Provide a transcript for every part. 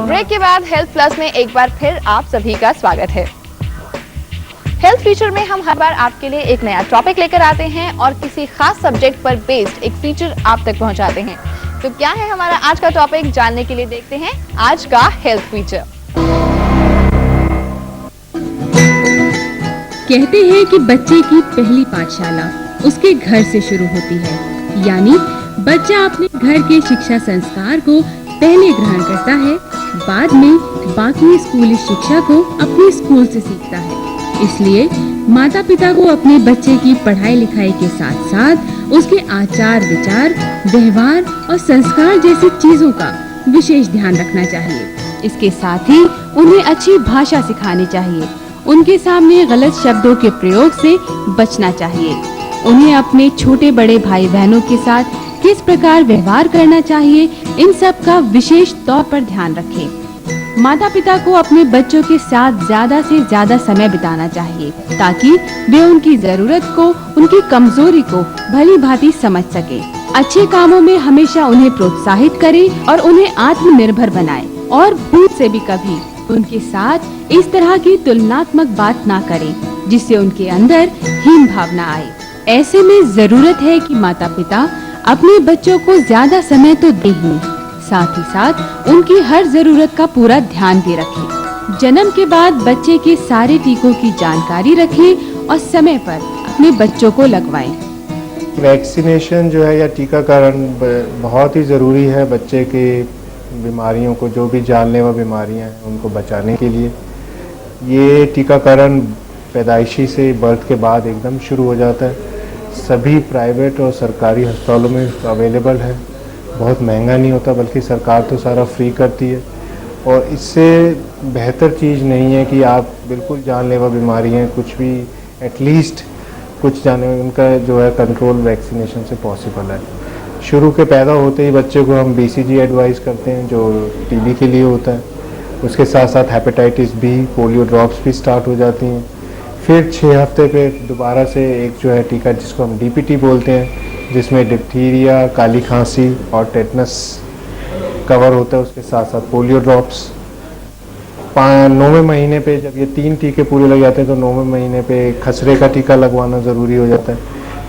Break के बाद health plus में एक बार फिर आप सभी का स्वागत है। हेल्थ फीचर में हम हर बार आपके लिए एक नया टॉपिक लेकर आते हैं और किसी खास सब्जेक्ट पर बेस्ड एक फीचर आप तक पहुंचाते हैं। तो क्या है हमारा आज का टॉपिक, जानने के लिए देखते हैं आज का हेल्थ फीचर। कहते हैं कि बच्चे की पहली पाठशाला उसके घर से शुरू होती है, यानी बच्चा अपने घर के शिक्षा संस्कार को पहले ग्रहण करता है, बाद में बाकी स्कूली शिक्षा को अपने स्कूल से सीखता है। इसलिए माता पिता को अपने बच्चे की पढ़ाई लिखाई के साथ साथ उसके आचार विचार, व्यवहार और संस्कार जैसी चीजों का विशेष ध्यान रखना चाहिए। इसके साथ ही उन्हें अच्छी भाषा सिखानी चाहिए, उनके सामने गलत शब्दों के प्रयोग से बचना चाहिए, उन्हें अपने छोटे बड़े भाई बहनों के साथ किस प्रकार व्यवहार करना चाहिए, इन सब का विशेष तौर पर ध्यान रखें। माता पिता को अपने बच्चों के साथ ज्यादा से ज्यादा समय बिताना चाहिए ताकि वे उनकी जरूरत को, उनकी कमजोरी को भली भांति समझ सके। अच्छे कामों में हमेशा उन्हें प्रोत्साहित करें और उन्हें आत्मनिर्भर बनाएं और भूल से भी कभी उनके साथ इस तरह की तुलनात्मक बात ना करें जिससे उनके अंदर हीन भावना आए। ऐसे में जरूरत है कि माता पिता अपने बच्चों को ज्यादा समय तो दे ही, साथ ही साथ उनकी हर जरूरत का पूरा ध्यान भी रखें। जन्म के बाद बच्चे के सारे टीकों की जानकारी रखें और समय पर अपने बच्चों को लगवाएं। वैक्सीनेशन जो है या टीकाकरण बहुत ही ज़रूरी है बच्चे के बीमारियों को, जो भी जानलेवा बीमारियां हैं उनको बचाने के लिए। ये टीकाकरण पैदाइशी से बर्थ के बाद एकदम शुरू हो जाता है। सभी प्राइवेट और सरकारी अस्पतालों में अवेलेबल है, बहुत महंगा नहीं होता, बल्कि सरकार तो सारा फ्री करती है। और इससे बेहतर चीज़ नहीं है कि आप बिल्कुल जानलेवा बीमारी हैं कुछ भी एटलीस्ट कुछ जाने उनका जो है कंट्रोल वैक्सीनेशन से पॉसिबल है। शुरू के पैदा होते ही बच्चे को हम BCG एडवाइस करते हैं जो टीबी के लिए होता है। उसके साथ साथ हेपेटाइटिस बी, पोलियो ड्रॉप्स भी स्टार्ट हो जाती हैं। फिर 6 हफ्ते पे दोबारा से एक जो है टीका जिसको हम DPT बोलते हैं, जिसमें डिप्थीरिया, काली खांसी और टेटनस कवर होता है। उसके साथ साथ पोलियो ड्रॉप्स 9वें महीने पे जब ये 3 टीके पूरे लग जाते हैं तो 9वें महीने पे खसरे का टीका लगवाना ज़रूरी हो जाता है।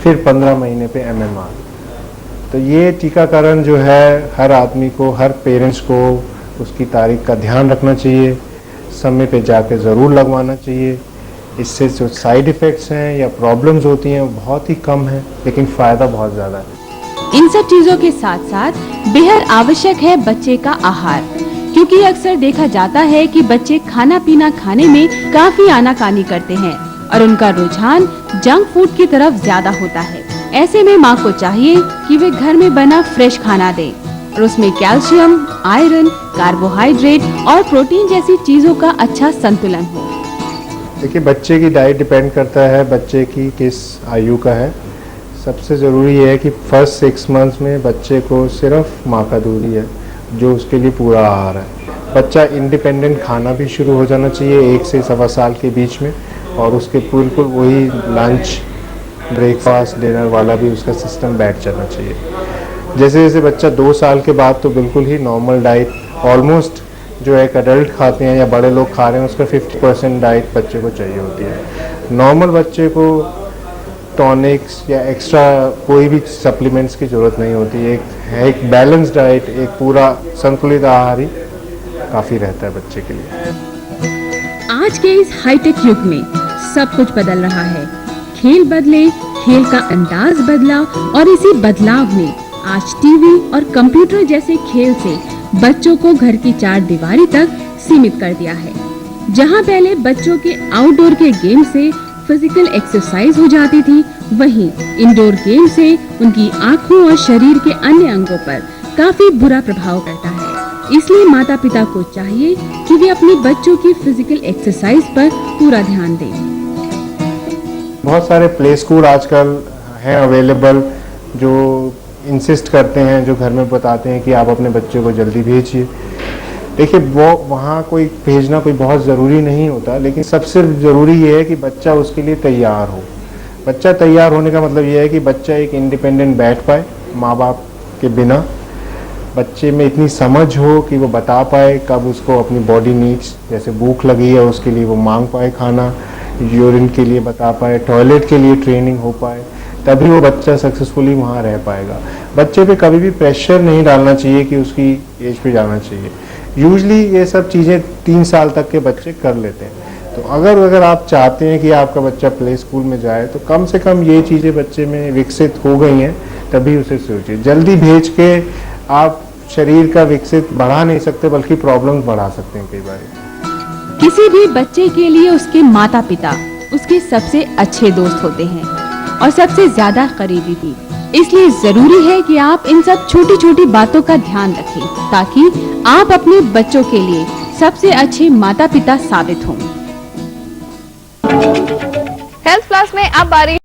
फिर 15 महीने पे MMR। तो ये टीकाकरण जो है हर आदमी को, हर पेरेंट्स को उसकी तारीख का ध्यान रखना चाहिए, समय पे जाके ज़रूर लगवाना चाहिए। इससे जो साइड इफ़ेक्ट्स हैं या प्रॉब्लम्स होती हैं वो बहुत ही कम है, लेकिन फ़ायदा बहुत ज़्यादा है। इन सब चीजों के साथ साथ बेहद आवश्यक है बच्चे का आहार, क्योंकि अक्सर देखा जाता है कि बच्चे खाना पीना खाने में काफी आनाकानी करते हैं और उनका रुझान जंक फूड की तरफ ज्यादा होता है। ऐसे में माँ को चाहिए कि वे घर में बना फ्रेश खाना दें और उसमें कैल्शियम, आयरन, कार्बोहाइड्रेट और प्रोटीन जैसी चीजों का अच्छा संतुलन हो। देखिए, बच्चे की डाइट डिपेंड करता है बच्चे की किस आयु का है। सबसे ज़रूरी है कि फर्स्ट 6 मंथ्स में बच्चे को सिर्फ माँ का दूध ही है जो उसके लिए पूरा आहार है। बच्चा इंडिपेंडेंट खाना भी शुरू हो जाना चाहिए 1 से 1.25 साल के बीच में, और उसके बिल्कुल वही लंच, ब्रेकफास्ट, डिनर वाला भी उसका सिस्टम बैठ जाना चाहिए। जैसे जैसे बच्चा 2 साल के बाद तो बिल्कुल ही नॉर्मल डाइट ऑलमोस्ट जो एक अडल्ट खाते हैं या बड़े लोग खा रहे हैं उसका 50% डाइट बच्चे को चाहिए होती है। नॉर्मल बच्चे को टॉनिक्स या एक्स्ट्रा कोई भी सप्लीमेंट्स की ज़रूरत नहीं होती है। एक बैलेंस डाइट, एक पूरा संतुलित आहार ही काफ़ी रहता है बच्चे के लिए। आज के इस हाईटेक युग में सब कुछ बदल रहा है। खेल बदले, खेल का अंदाज बदला और इसी बदलाव ने आज टीवी और कंप्यूटर जैसे खेल से बच्चों को घर की 4 दीवारी तक सीमित कर दिया है। जहां पहले बच्चों के आउटडोर के गेम से फिजिकल एक्सरसाइज हो जाती थी, वहीं इंडोर गेम से उनकी आंखों और शरीर के अन्य अंगों पर काफी बुरा प्रभाव पड़ता है। इसलिए माता पिता को चाहिए कि वे अपने बच्चों की फिजिकल एक्सरसाइज पर पूरा ध्यान दें। बहुत सारे प्ले स्कूल आजकल हैं अवेलेबल जो इंसिस्ट करते हैं, जो घर में बताते हैं कि आप अपने बच्चे को जल्दी भेजिए। देखिए, वो वहाँ कोई भेजना कोई बहुत ज़रूरी नहीं होता, लेकिन सबसे ज़रूरी ये है कि बच्चा उसके लिए तैयार हो। बच्चा तैयार होने का मतलब ये है कि बच्चा एक इंडिपेंडेंट बैठ पाए माँ बाप के बिना, बच्चे में इतनी समझ हो कि वो बता पाए कब उसको अपनी बॉडी नीड्स, जैसे भूख लगी है उसके लिए वो मांग पाए खाना, यूरिन के लिए बता पाए, टॉयलेट के लिए ट्रेनिंग हो पाए, तभी वो बच्चा सक्सेसफुली वहाँ रह पाएगा। बच्चे पे कभी भी प्रेशर नहीं डालना चाहिए कि उसकी एज पे जाना चाहिए। यूजली ये सब चीज़ें 3 साल तक के बच्चे कर लेते हैं। तो अगर आप चाहते हैं कि आपका बच्चा प्ले स्कूल में जाए तो कम से कम ये चीज़ें बच्चे में विकसित हो गई हैं, तभी उसे सोचिए। जल्दी भेज के आप शरीर का विकसित बढ़ा नहीं सकते, बल्कि प्रॉब्लम्स बढ़ा सकते हैं कई बार। किसी भी बच्चे के लिए उसके माता पिता उसके सबसे अच्छे दोस्त होते हैं और सबसे ज्यादा करीबी भी। इसलिए जरूरी है कि आप इन सब छोटी छोटी बातों का ध्यान रखें ताकि आप अपने बच्चों के लिए सबसे अच्छे माता पिता साबित हों। हेल्थ प्लस में अब बारी